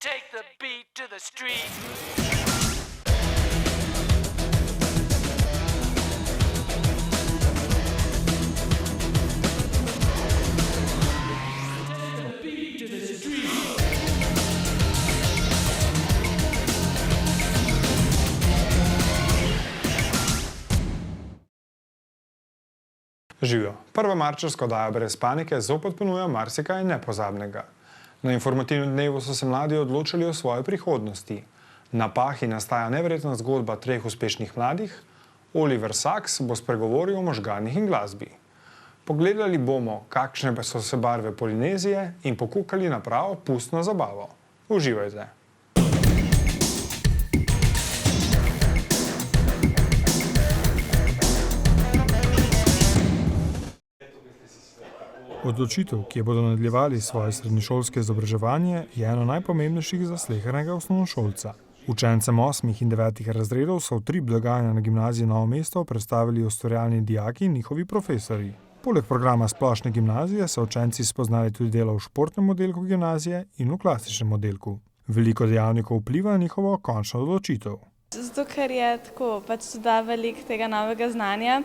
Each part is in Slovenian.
Take the beat to the street. Živijo. Prva marčevska oddaja Brez panike zopet ponuja marsikaj nepozabnega. Na informativnem dnevu so se mladi odločili o svoji prihodnosti. Na Pahi nastaja neverjetna zgodba treh uspešnih mladih. Oliver Saks bo spregovoril o možganih in glasbi. Pogledali bomo, kakšne so se barve Polinezije in pokukali na pravo pustno zabavo. Uživajte! Odločitev, ki je bodo nadaljevali svoje srednješolske izobraževanje, je eno najpomembnejših za slehernega osnovnošolca. Učencem 8. in 9. razredov so utrip dogajanja na gimnaziji Novo mesto predstavili ustvarjalni dijaki in njihovi profesorji. Poleg programa splošne gimnazije so učenci spoznali tudi delo v športnem oddelku gimnazije in v klasičnem oddelku. Veliko dejavnikov vpliva na njihovo končno odločitev. Zato, ker je tako, tu da veliko tega novega znanja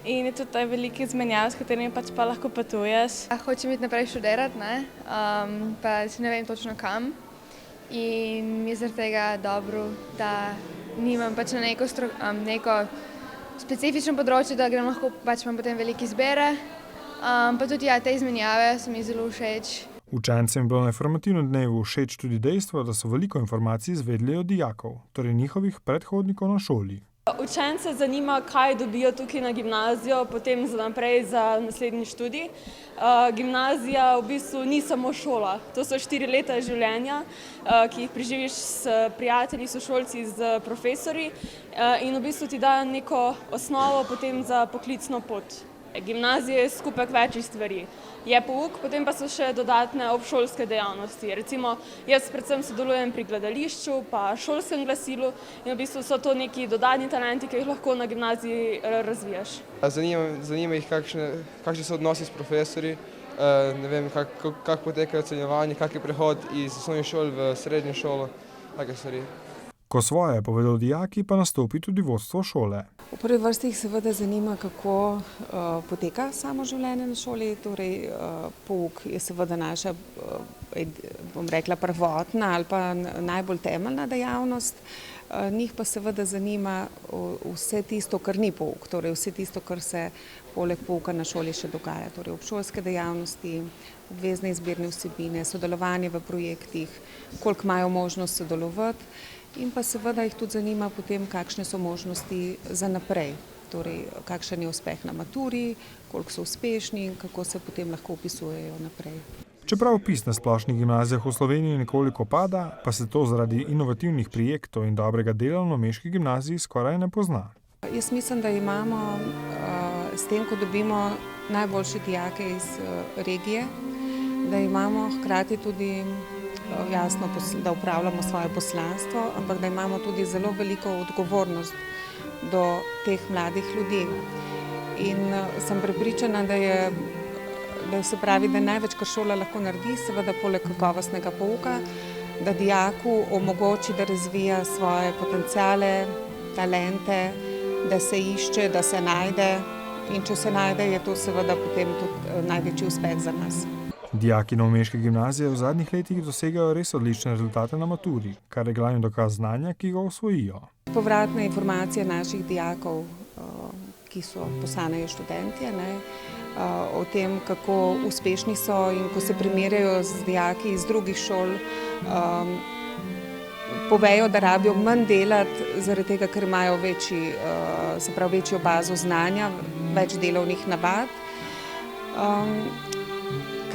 in je tudi veliko izmenjav, s katerimi pa lahko potuješ. Hočem iti naprej študirati, pa si ne vem točno kam. In mi je zaradi tega dobro, da nimam na neko specifično področje, da grem lahko imam potem veliko izbire. Pa tudi te izmenjave so mi zelo všeč. Učencem je bilo na informativnem dnevu všeč tudi dejstvo, da so veliko informacij izvedli od dijakov, torej njihovih predhodnikov na šoli. Učence zanima, kaj dobijo tukaj na gimnazijo, potem naprej za naslednji študij. Gimnazija v bistvu ni samo šola, to so 4 leta življenja, ki jih preživiš s prijatelji, sošolci, z profesorji in v bistvu ti dajo neko osnovo potem za poklicno pot. Gimnazija je skupek večjih stvari. Je pouk, potem pa so še dodatne obšolske dejavnosti. Recimo, jaz predvsem sodelujem pri gledališču, pa šolskem glasilu in v bistvu so to neki dodatni talenti, ki jih lahko na gimnaziji razvijaš. Zanima jih, kakšni so odnosi s profesorji, ne vem, kako poteka ocenjevanje, kak je prehod iz osnovne šole v srednjo šolo, take stvari. Ko svoje povedo dijaki, pa nastopi tudi vodstvo šole. V prvi vrsti jih seveda zanima, kako poteka samo življenje na šoli, torej pouk je seveda naša, bom rekla, prvotna ali pa najbolj temeljna dejavnost. Njih pa seveda zanima vse tisto, kar ni pouk, torej vse tisto, kar se poleg pouka na šoli še dogaja, torej obšolske dejavnosti, obvezne izbirne vsebine, sodelovanje v projektih, koliko imajo možnost sodelovati. In pa seveda jih tudi zanima potem, kakšne so možnosti za naprej, torej kakšen je uspeh na maturi, koliko so uspešni in kako se potem lahko upisujejo naprej. Čeprav vpis na splošnih gimnazijah v Sloveniji nekoliko pada, pa se to zaradi inovativnih projektov in dobrega dela v novomeški gimnaziji skoraj ne pozna. Jaz mislim, da imamo s tem, ko dobimo najboljše dijake iz regije, da imamo hkrati tudi jasno, da upravljamo svoje poslanstvo, ampak da imamo tudi zelo veliko odgovornost do teh mladih ljudi. In sem prepričana, da je največ, kar šola lahko naredi, seveda poleg kakovostnega pouka, da dijaku omogoči, da razvija svoje potenciale, talente, da se išče, da se najde. In če se najde, je to seveda potem tudi največji uspeh za nas. Dijaki novomeške gimnazije v zadnjih letih dosegajo res odlične rezultate na maturi, kar je glavni dokaz znanja, ki ga osvojijo. Povratne informacije naših dijakov, ki postanejo študentje, o tem, kako uspešni so in ko se primerjajo z dijaki iz drugih šol, povejo, da rabijo manj delati, zaradi tega, ker imajo večjo bazo znanja, več delovnih navad.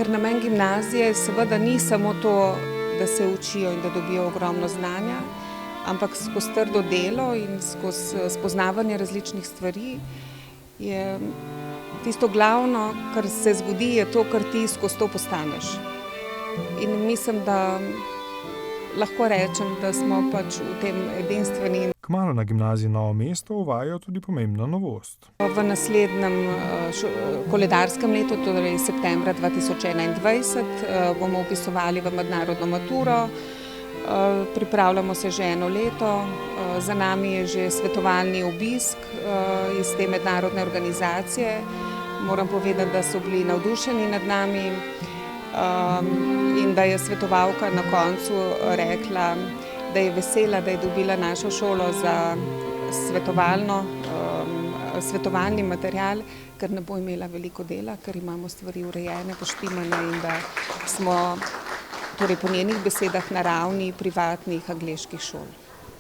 Ker namen gimnazije seveda ni samo to, da se učijo in da dobijo ogromno znanja, ampak skozi trdo delo in skozi spoznavanje različnih stvari je tisto glavno, kar se zgodi, je to, kar ti skozi to postaneš. In mislim, da lahko rečem, da smo v tem edinstveni. Kmalu na gimnaziji Novo mesto uvajajo tudi pomembno novost. V naslednjem koledarskem letu, torej septembra 2021, bomo vpisovali v mednarodno maturo. Pripravljamo se že eno leto, za nami je že svetovalni obisk iz te mednarodne organizacije. Moram povedati, da so bili navdušeni nad nami in da je svetovalka na koncu rekla, da je vesela, da je dobila našo šolo za svetovalni material, ker ne bo imela veliko dela, ker imamo stvari urejene, poštimane in da smo torej po njenih besedah na ravni privatnih angleških šol.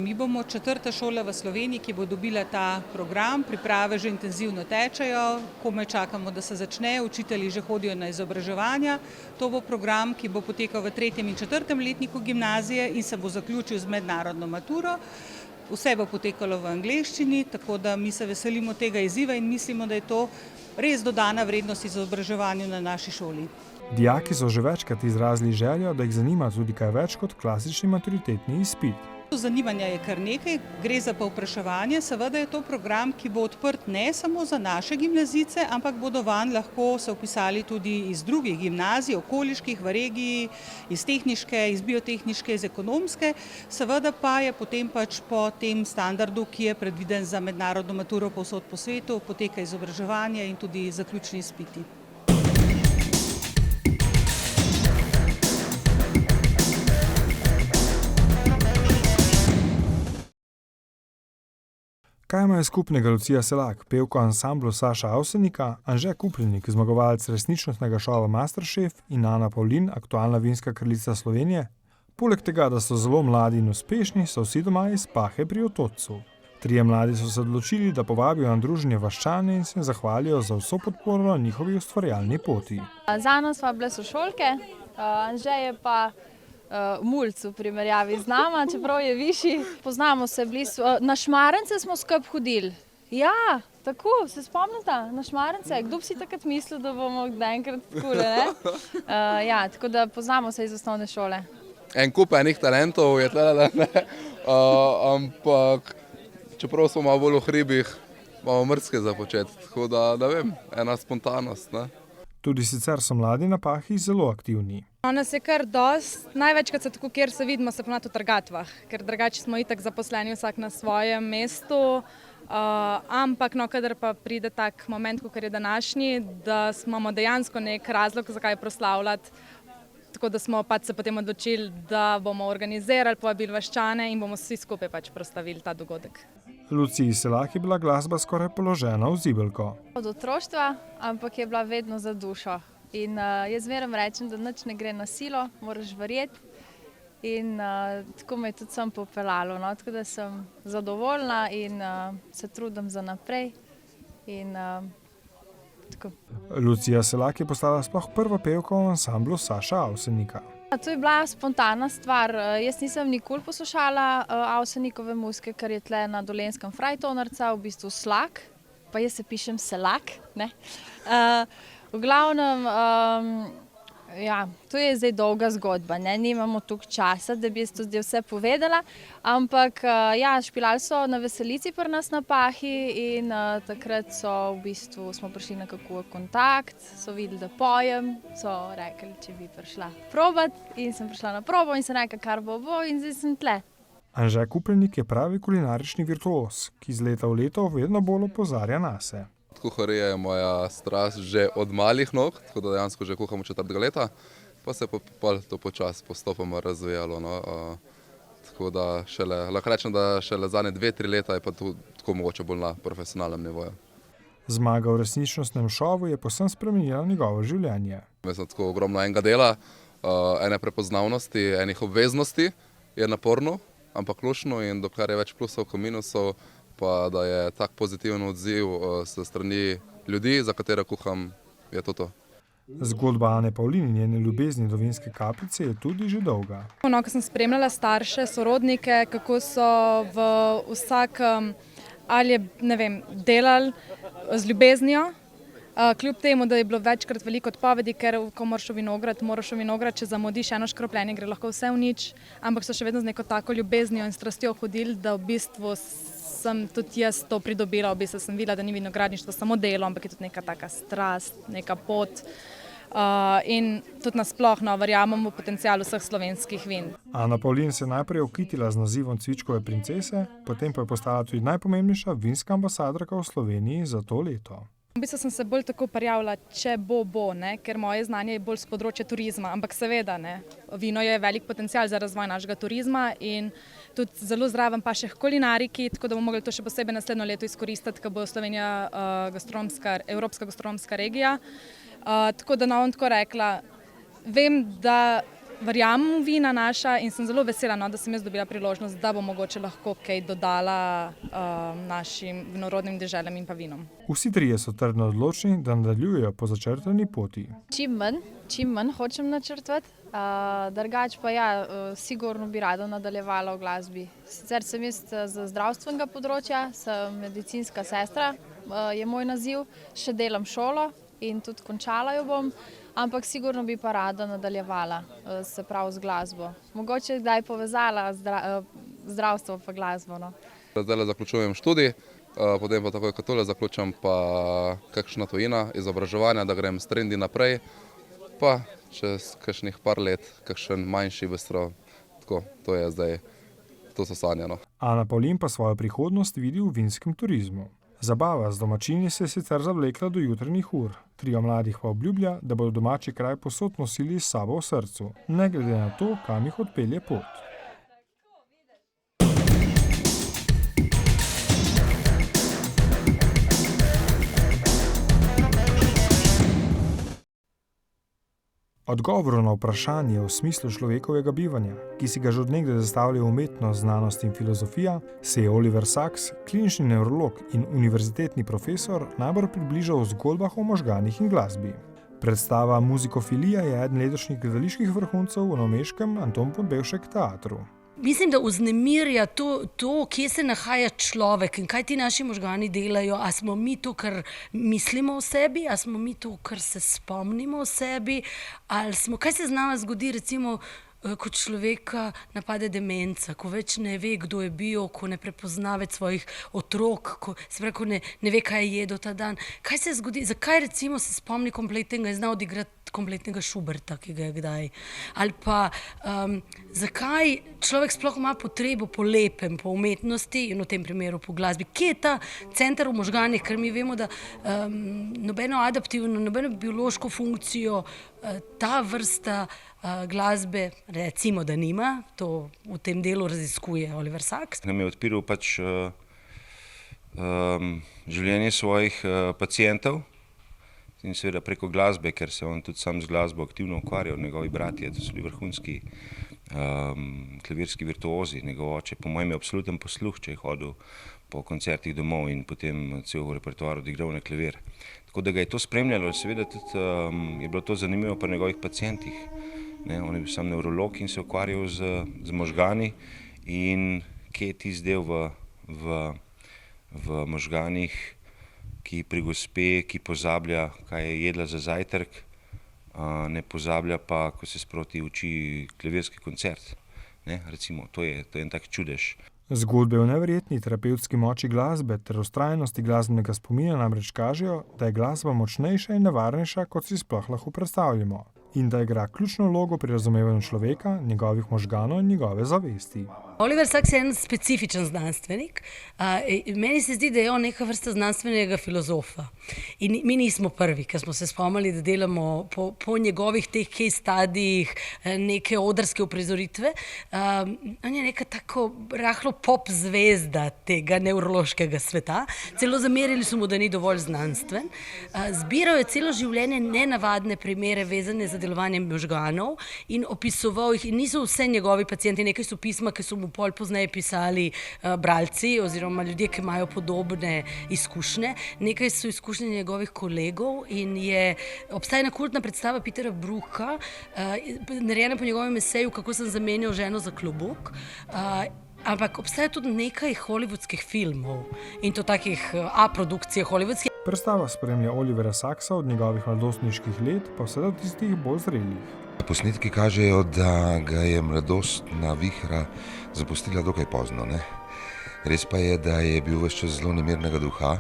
Mi bomo 4. šola v Sloveniji, ki bo dobila ta program, priprave že intenzivno tečejo, komaj čakamo, da se začne, učitelji že hodijo na izobraževanja. To bo program, ki bo potekal v 3. in 4. letniku gimnazije in se bo zaključil z mednarodno maturo. Vse bo potekalo v angleščini, tako da mi se veselimo tega izziva in mislimo, da je to res dodana vrednost izobraževanju na naši šoli. Dijaki so že večkrat izrazili željo, da jih zanima tudi kaj več kot klasični maturitetni izpit. Zanimanja je kar nekaj, gre za povpraševanje, seveda je to program, ki bo odprt ne samo za naše gimnazijce, ampak bodo vanj lahko se vpisali tudi iz drugih gimnazij, okoliških v regiji, iz tehniške, iz biotehniške, iz ekonomske, seveda pa je potem pač po tem standardu, ki je predviden za mednarodno maturo povsod po svetu, poteka izobraževanje in tudi zaključni izpiti. Kaj imajo skupnega Lucija Selak, pevka ansamblu Saša Avsenika, Anže Kupljenik, zmagovalec resničnostnega šova Masterchef in Ana Pavlin, aktualna vinska kraljica Slovenije? Poleg tega, da so zelo mladi in uspešni, so vsi doma iz Pahe pri Otočcu. Trije mladi so se odločili, da povabijo na druženje vaščane in se zahvalijo za vso podporo na njihovi ustvarjalni poti. Za nas sva bile sošolke, Anže je pa mulj v primerjavi z nama, čeprav je višji. Poznamo se blizu. Na Šmarence smo skupaj hodili. Ja, tako, se spomnite? Na Šmarence. Kdo bi si takrat mislil, da bomo enkrat takole, ne? Ja, tako da poznamo se iz osnovne šole. En kup enih talentov je tle, ampak čeprav smo malo bolj v hribih, imamo mrske za početi. Tako da, ne vem, ena spontanost, ne? Tudi sicer so mladi na Pahi zelo aktivni. Nas je kar dost, največkrat se tako, kjer se vidimo, se ponavadi v trgatvah, ker drugače smo itak zaposleni vsak na svojem mestu, ampak kadar pa pride tak moment, kot je današnji, da imamo dejansko nek razlog, zakaj proslavljati, tako da smo pač se potem odločili, da bomo organizirali, povabili vaščane in bomo vsi skupaj pač proslavili ta dogodek. Luciji Selak je bila glasba skoraj položena v zibelko. Od otroštva, ampak je bila vedno za dušo. In jaz zmeraj rečem, da nič ne gre na silo, moraš verjeti. In tako me je tudi sem popeljalo, no? Tako da sem zadovoljna in se trudim za naprej. In tako. Lucija Selak je postala sploh prva pevka v ansamblu Saša Avsenika. To je bila spontana stvar. Jaz nisem nikoli poslušala Avsenikove muzike, ker je tle na Dolenjskem frajtonarca, v bistvu Slak, pa jaz se pišem Selak, ne. V glavnem, ja, to je zdaj dolga zgodba, ne, nimamo toliko časa, da bi jaz to zdaj vse povedala, ampak ja, špilali so na veselici pri nas na Pahi in takrat so v bistvu, smo prišli nekako v kontakt, so videli, da pojem, so rekli, če bi prišla probat in sem prišla na probo in sem rekla, kar bo in zdaj sem tle. Anže Kupljenik je pravi kulinarični virtuoz, ki z leta v leto vedno bolj opozarja nase. Kuharija je moja strast že od malih nog, tako da dejansko že kuham 4. leta, pa se je to počasi postopoma razvijalo. No. Tako da lahko rečem, da šele zadnje 2-3 leta je pa to tako mogoče bolj na profesionalnem nivoju. Zmaga v resničnostnem šovu je povsem spremenila njegovo življenje. Mislim, tako ogromno enega dela, ene prepoznavnosti, enih obveznosti je naporno, ampak luštno in dokler je več plusov kot minusov, pa da je tak pozitiven odziv s strani ljudi, za katere kuham, je to. Zgodba Ane Pavlin in njene ljubezni do vinske kapljice je tudi že dolga. Ko sem spremljala starše, sorodnike, kako so v vsakem, ali je, ne vem, delali z ljubeznijo, kljub temu, da je bilo večkrat veliko odpovedi, ker ko moraš v vinograd, če zamudiš eno škropljenje, gre lahko vse v nič, ampak so še vedno z neko tako ljubeznijo in strastjo hodili, da v bistvu sem tudi jaz to pridobila, v bistvu sem videla, da ni vinogradništvo samo delo, ampak je tudi neka taka strast, neka pot. in tudi nasploh verjamem v potencial vseh slovenskih vin. Ana Pavlin se je najprej okitila z nazivom cvičkove princese, potem pa je postala tudi najpomembnejša vinska ambasadorka v Sloveniji za to leto. V bistvu sem se bolj tako prijavila, če bo, ne, ker moje znanje je bolj z področja turizma, ampak seveda, ne, vino je velik potencial za razvoj našega turizma in tudi zelo zraven pa še kulinariki, tako da bomo mogli to še posebej naslednjo leto izkoristiti, ko bo Slovenija evropska gastronomska regija. Tako da bom tako rekla, vem, da verjamem vina naša in sem zelo vesela, da sem jaz dobila priložnost, da bo mogoče lahko kaj dodala našim vinorodnim deželam in pa vinom. Vsi trije so trdno odločni, da nadaljujejo po začrtani poti. Čim manj hočem načrtovati, drugače pa ja, sigurno bi rada nadaljevala v glasbi. Sicer sem jaz z zdravstvenega področja, sem medicinska sestra, je moj naziv, še delam šolo in tudi končala jo bom. Ampak sigurno bi pa rada nadaljevala, se pravi z glasbo. Mogoče kdaj povezala zdravstvo pa glasbo. No. Zdaj zaključujem študij, potem pa takoj, ko tole zaključam, pa kakšna tujina, izobraževanja, da grem s trendi naprej, pa čez kakšnih par let, kakšen manjši bistro, tako, to je zdaj, to so sanje. No. Ana Pavlin pa svojo prihodnost vidi v vinskem turizmu. Zabava z domačini se je sicer zavlekla do jutranjih ur. Trio mladih pa obljublja, da bodo domači kraj povsod nosili s sabo v srcu, ne glede na to, kam jih odpelje pot. Odgovorov na vprašanje o smislu človekovega bivanja, ki si ga že od nekdaj zastavlja umetnost, znanost in filozofija, se je Oliver Sacks, klinični nevrolog in univerzitetni profesor, najbolj približal v zgodbah o možganih in glasbi. Predstava Muzikofilija je eden letošnjih gledaliških vrhuncev v novomeškem Anton Podbevšek teatru. Mislim, da vznemirja to, kje se nahaja človek in kaj ti naši možgani delajo. A smo mi to, kar mislimo o sebi, a smo mi to, kar se spomnimo o sebi, ali smo, kaj se z nama zgodi, recimo, ko človeka napade demenca, ko več ne ve, kdo je bil, ko ne prepozna več svojih otrok, ko ne ve, kaj je jedel ta dan. Kaj se zgodi, zakaj recimo se spomni kompletnega in zna odigrati kompletnega Schuberta, ki ga je kdaj. Ali pa zakaj človek sploh ima potrebo po lepem, po umetnosti in v tem primeru po glasbi. Kje je ta center v možganih, ker mi vemo, da nobeno adaptivno, nobeno biološko funkcijo ta vrsta glasbe, recimo, da nima, to v tem delu raziskuje Oliver Sacks. Nam je odpiral pač življenje svojih pacientov in seveda preko glasbe, ker se on tudi sam z glasbo aktivno ukvarjal, njegovi bratje, to so bili vrhunski klavirski virtuozi, njegov oče, po mojem je absoluten posluh, če je hodil po koncertih domov in potem cel repertoar odigral na klavir. Tako da ga je to spremljalo, seveda tudi je bilo to zanimivo pri njegovih pacientih. On je bil sam nevrolog in se ukvarjal z možgani in kje je tisti del v možganih, ki pri gospe, ki pozablja, kaj je jedla za zajtrk, ne pozablja pa, ko se sproti uči klavirski koncert. Recimo, to je en tak čudež. Zgodbe o neverjetni terapevtski moči glasbe ter vztrajnosti glasbenega spomina namreč kažejo, da je glasba močnejša in nevarnejša, kot si sploh lahko predstavljamo, in da igra ključno vlogo pri razumevanju človeka, njegovih možganov in njegove zavesti. Oliver Sacks je en specifičen znanstvenik. Meni se zdi, da je on neka vrsta znanstvenega filozofa. In mi nismo prvi, ker smo se spomnili, da delamo po njegovih teh case studijih neke odrske uprizoritve. On je neka tako rahlo pop zvezda tega nevrološkega sveta. Celo zamerili so mu, da ni dovolj znanstven. Zbiral je celo življenje nenavadne primere vezane za delovanje možganov in opisoval jih. In niso vse njegovi pacienti, nekaj so pisma, ki so mu pol pozneje pisali bralci oziroma ljudje, ki imajo podobne izkušnje. Nekaj so izkušnje njegovih kolegov in obstaja ena kultna predstava Petera Bruha, narejena po njegovem eseju Kako sem zamenjal ženo za klobuk. Ampak obstaja tudi nekaj hollywoodskih filmov in to takih A-produkcije hollywoodskih. Predstava spremlja Olivera Sacksa od njegovih mladostniških let, pa vse do tistih bolj zrelih. Posnetki kažejo, da ga je mladostna vihra zapustila dokaj pozno. Res pa je, da je bil ves čas zelo nemirnega duha,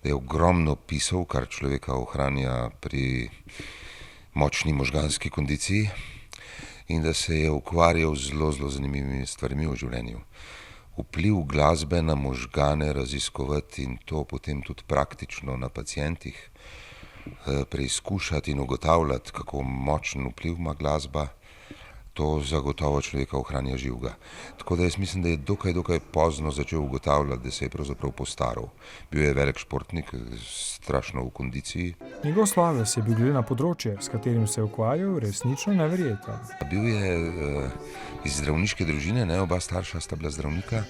da je ogromno pisal, kar človeka ohranja pri močni možganski kondiciji in da se je ukvarjal z zelo zanimivimi stvarmi v življenju. Vpliv glasbe na možgane raziskovati in to potem tudi praktično na pacientih preizkušati in ugotavljati, kako močen vpliv ima glasba, to zagotovo človeka ohranja živega. Tako da jaz mislim, da je dokaj pozno začel ugotavljati, da se je pravzaprav postaral. Bil je velik športnik, strašno v kondiciji. Njegov sloves je bil glede na področje, s katerim se je ukvarjal, resnično neverjeten. Bil je iz zdravniške družine, oba starša sta bila zdravnika,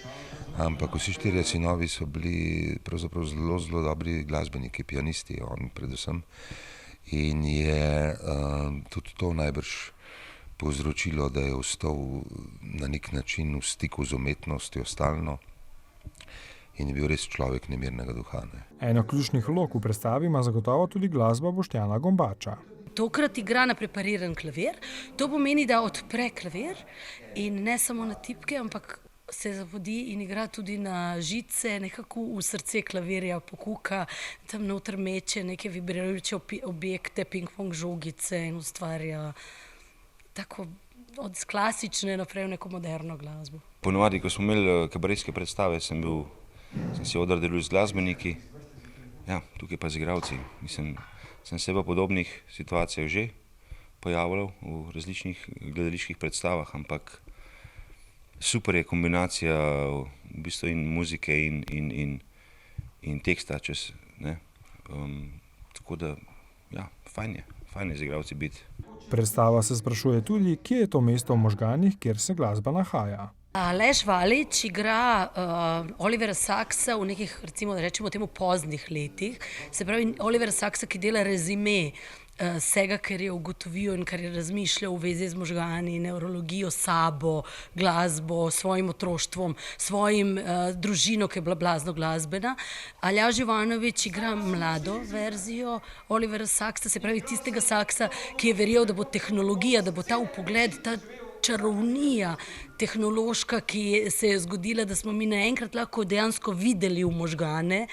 ampak vsi 4 sinovi so bili pravzaprav zelo dobri glasbeniki, pianisti, on predvsem. In je tudi to najbrž povzročilo, da je ostal na nek način v stiku z umetnostjo stalno in je bil res človek nemirnega duha. Eno ključnih vlog v predstavi ima zagotovo tudi glasba Boštjana Gombača. Tokrat igra na prepariran klavir, to pomeni, da odpre klavir in ne samo na tipke, ampak se zavodi in igra tudi na žice, nekako v srce klavirja pokuka, tam noter meče neke vibrirajoče objekte, ping-pong žogice in ustvarja tako od klasične naprej v neko moderno glasbo. Ponovadi, ko smo imeli kabaretske predstave, sem si odr delil z glasbeniki, tukaj pa z igralci. Mislim, sem se v podobnih situacijah že pojavljal v različnih gledaliških predstavah, ampak super je kombinacija v bistvu in muzike in teksta, tako da, fajn je z igralci biti. Predstava se sprašuje tudi, kje je to mesto v možganih, kjer se glasba nahaja. Aleš Valič igra Olivera Saxa v nekih, recimo, da rečemo temu poznih letih. Se pravi, Olivera Saxa, ki dela rezime vsega, kar je ugotovil in kar je razmišljal v vezi z možgani, nevrologijo, sabo, glasbo, svojim otroštvom, svojim družino, ki je bila blazno glasbena. Aljaž Jovanović igra mlado verzijo Olivera Saxa, se pravi tistega Saxa, ki je verjel, da bo tehnologija, da bo ta vpogled, ta čarovnija tehnološka, ki se je zgodila, da smo mi naenkrat lahko dejansko videli v možgane,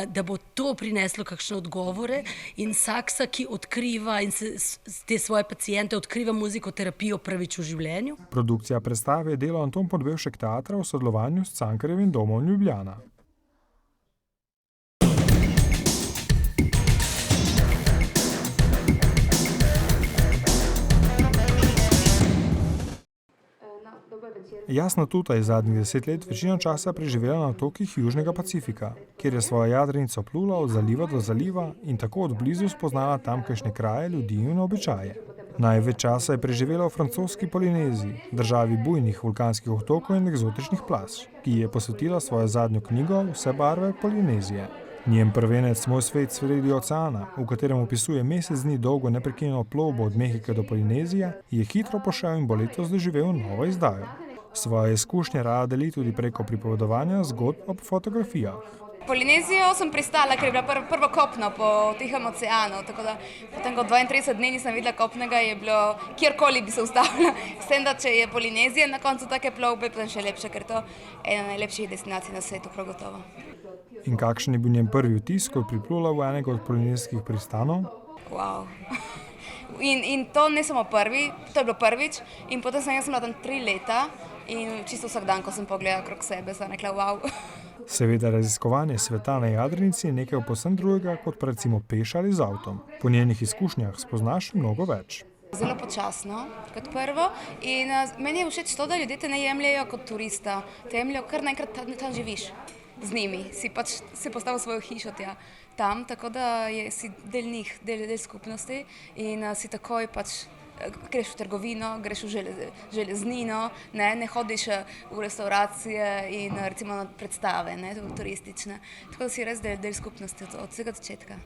da bo to prineslo kakšne odgovore in Saxa, ki odkriva in te svoje pacijente odkriva muzikoterapijo prvič v življenju. Produkcija predstave je delo Anton Podbevšek teatra v sodelovanju s Cankarjevim domom Ljubljana. Jasna Tuta je zadnjih 10 let večino časa preživela na otokih Južnega Pacifika, kjer je svojo jadrnico plula od zaliva do zaliva in tako od blizu spoznala tamkajšnje kraje, ljudi in običaje. Največ časa je preživela v francoski Polineziji, državi bujnih vulkanskih otokov in eksotičnih plaž, ki ji je posvetila svojo zadnjo knjigo Vse barve Polinezije. Njen prvenec Moj svet sredi oceana, v katerem opisuje mesec dni dolgo neprekinjeno plovbo od Mehike do Polinezije, je hitro pošel in bo letos doživel novo izdajo. Svoje izkušnje rada deli tudi preko pripovedovanja zgodb ob fotografijah. Polinezijo sem pristala, ker je bila prvo kopno po Tihem oceanu, tako da potem kot 32 dni nisem videla kopnega, je bilo kjerkoli bi se ustavila. S tem, da če je Polinezija na koncu take plovbe, potem še lepše, ker to je ena najlepših destinacij na svetu, prav gotovo. In kakšen je bil njen prvi vtis, ko je priplula v enega od polinezijskih pristanov? Wow. In to ne samo prvi, to je bilo prvič in potem sem bila tam 3 leta in čisto vsak dan, ko sem pogledala okrog sebe, sem rekla wow. Seveda raziskovanje sveta na jadrnici je nekaj povsem drugega, kot pa recimo peš ali z avtom. Po njenih izkušnjah spoznaš mnogo več. Zelo počasno, kot prvo, in meni je všeč to, da ljudje te ne jemljajo kot turista, te jemljajo kar naenkrat tam živiš z njimi, si pač si postavil svojo hišo tam, tako da si del njih, del skupnosti in si takoj pač greš v trgovino, greš v železnino, ne hodiš v restauracije in recimo na predstave, turistične, tako da si res del skupnosti od vsega začetka.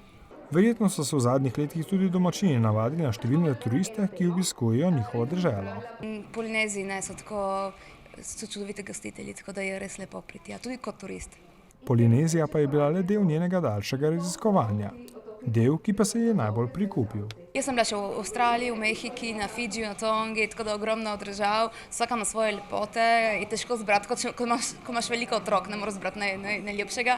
Verjetno so se v zadnjih letih tudi domačini navadili na številne turiste, ki obiskujejo njihovo deželo. Polineziji so čudovite gostitelji, tako da je res lepo priti, tudi kot turist. Polinezija pa je bila le del njenega daljšega raziskovanja. Del, ki pa se je najbolj prikupil. Jaz sem bila še v Avstraliji, v Mehiki, na Fidžiju, na Tongi, tako da ogromno držav, vsaka ima svoje lepote, je težko zbrati, ko imaš veliko otrok, ne moraš zbrati najlepšega.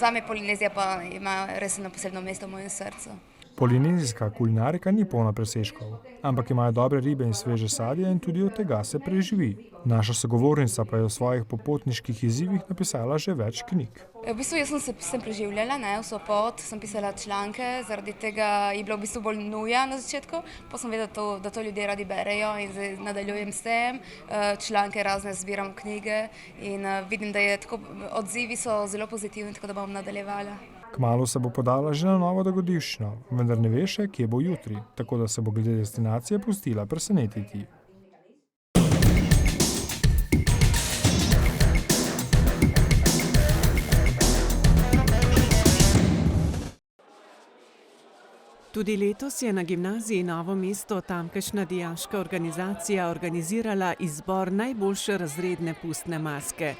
Zame Polinezija pa ima res eno posebno mesto v mojem srcu. Polinezijska kulinarika ni polna presežkov, ampak imajo dobre ribe in sveže sadje in tudi od tega se preživi. Naša sogovornica pa je v svojih popotniških izzivih napisala že več knjig. V bistvu jaz sem preživljala vso pot, sem pisala članke, zaradi tega je bilo v bistvu bolj nuja na začetku, pa sem vedela, da to ljudje radi berejo in zdaj nadaljujem s tem, članke razne zbiram knjige in vidim, da je tako, odzivi so zelo pozitivni, tako da bom nadaljevala. Kmalu se bo podala že na novo dogodivščino, vendar ne ve še, kje bo jutri, tako da se bo glede destinacije pustila presenetiti. Tudi letos je na gimnaziji Novo mesto tamkajšnja dijaška organizacija organizirala izbor najboljše razredne pustne maske.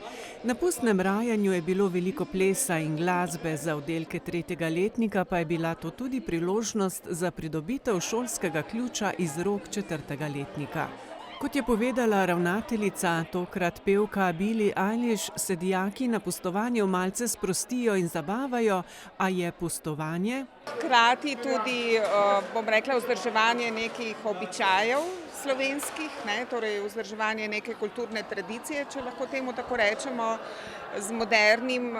Na pustnem rajanju je bilo veliko plesa in glasbe, za oddelke 3. letnika pa je bila to tudi priložnost za pridobitev šolskega ključa iz rok 4. letnika. Kot je povedala ravnateljica, tokrat pevka Billie Eilish, se dijaki na pustovanju malce sprostijo in zabavajo, a je pustovanje hkrati tudi, bom rekla, vzdrževanje nekih običajev slovenskih, torej vzdrževanje neke kulturne tradicije, če lahko temu tako rečemo, z modernim,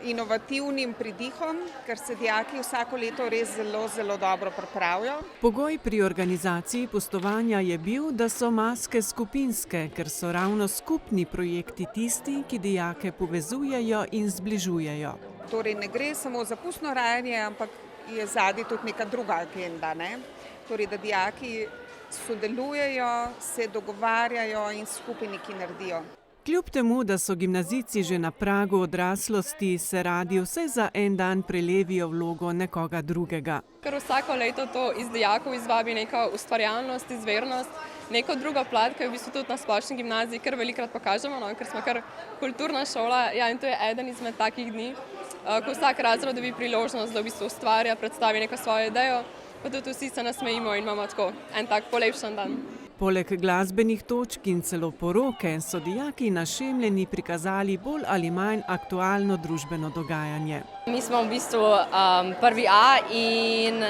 inovativnim pridihom, ker se dijaki vsako leto res zelo dobro pripravijo. Pogoj pri organizaciji pustovanja je bil, da so maske skupinske, ker so ravno skupni projekti tisti, ki dijake povezujejo in zbližujejo. Torej ne gre samo za pustno rajanje, ampak je zadaj tudi neka druga agenda, Torej, da dijaki sodelujejo, se dogovarjajo in skupaj nekaj naredijo. Kljub temu, da so gimnazijci že na pragu odraslosti, se radi vsaj za en dan prelevijo vlogo nekoga drugega. Ker vsako leto to iz dijakov izvabi neka ustvarjalnost, izvirnost, neko drugo plat, ki je v bistvu tudi na splošni gimnaziji kar velikokrat pokažemo, ker smo kar kulturna šola, in to je eden izmed takih dni, ko vsak razred dobi priložnost, da v bistvu ustvarja, predstavi neko svojo idejo, pa tudi vsi se nasmejimo in imamo tako en tak polepšan dan. Poleg glasbenih točk in celo poroke so dijaki na Šemljeni prikazali bolj ali manj aktualno družbeno dogajanje. Mi smo v bistvu prvi A in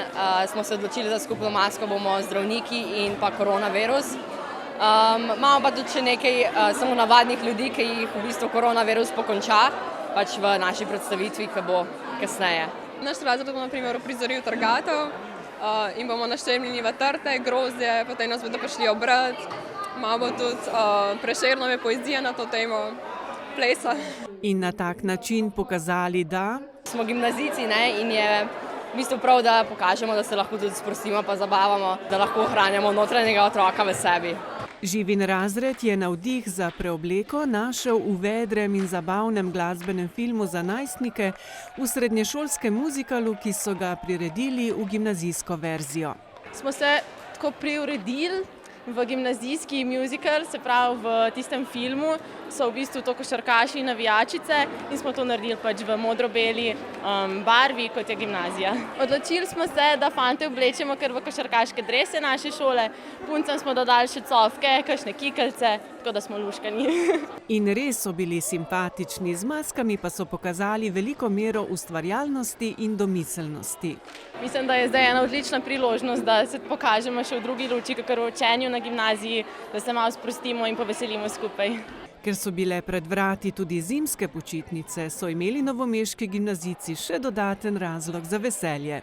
smo se odločili, da skupno masko bomo zdravniki in pa koronavirus. Imamo pa tudi še nekaj samo navadnih ljudi, ki jih v bistvu koronavirus pokonča, pač v naši predstavitvi, ki bo kasneje. Naš razred bo na primer uprizoril trgatev, in bomo naštemljeni v trte, grozdje, potem nas bodo prišli obrat, imamo tudi Prešernove poezije na to temo, plesa. In na tak način pokazali, da smo gimnazijci in je v bistvu prav, da pokažemo, da se lahko tudi sprostimo pa zabavamo, da lahko ohranjamo notranjega otroka v sebi. Živin razred je navdih za preobleko našel v vedrem in zabavnem glasbenem filmu za najstnike v srednješolskem muzikalu, ki so ga priredili v gimnazijsko verzijo. Smo se tako priuredili v gimnazijski muzikal, se pravi v tistem filmu so v bistvu to košarkaši in navijačice in smo to naredili pač v modro-beli barvi, kot je gimnazija. Odločili smo se, da fante oblečemo kar v košarkaške drese naše šole, puncem smo dodali še cofke, kakšne kikelce, tako da smo luškani. In res so bili simpatični, z maskami pa so pokazali veliko mero ustvarjalnosti in domiselnosti. Mislim, da je zdaj ena odlična priložnost, da se pokažemo še v drugi luči, kakor v učenju na gimnaziji, da se malo sprostimo in poveselimo skupaj. Ker so bile pred vrati tudi zimske počitnice, so imeli novomeški gimnazijci še dodaten razlog za veselje.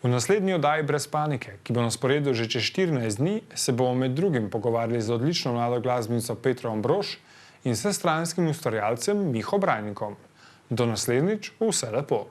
V naslednji oddaji Brez panike, ki bo na sporedu že čez 14 dni, se bomo med drugim pogovarjali z odlično mlado glasbenico Petro Ambrož in vsestranskim ustvarjalcem Miho Brajnikom. Do naslednjič, vse lepo!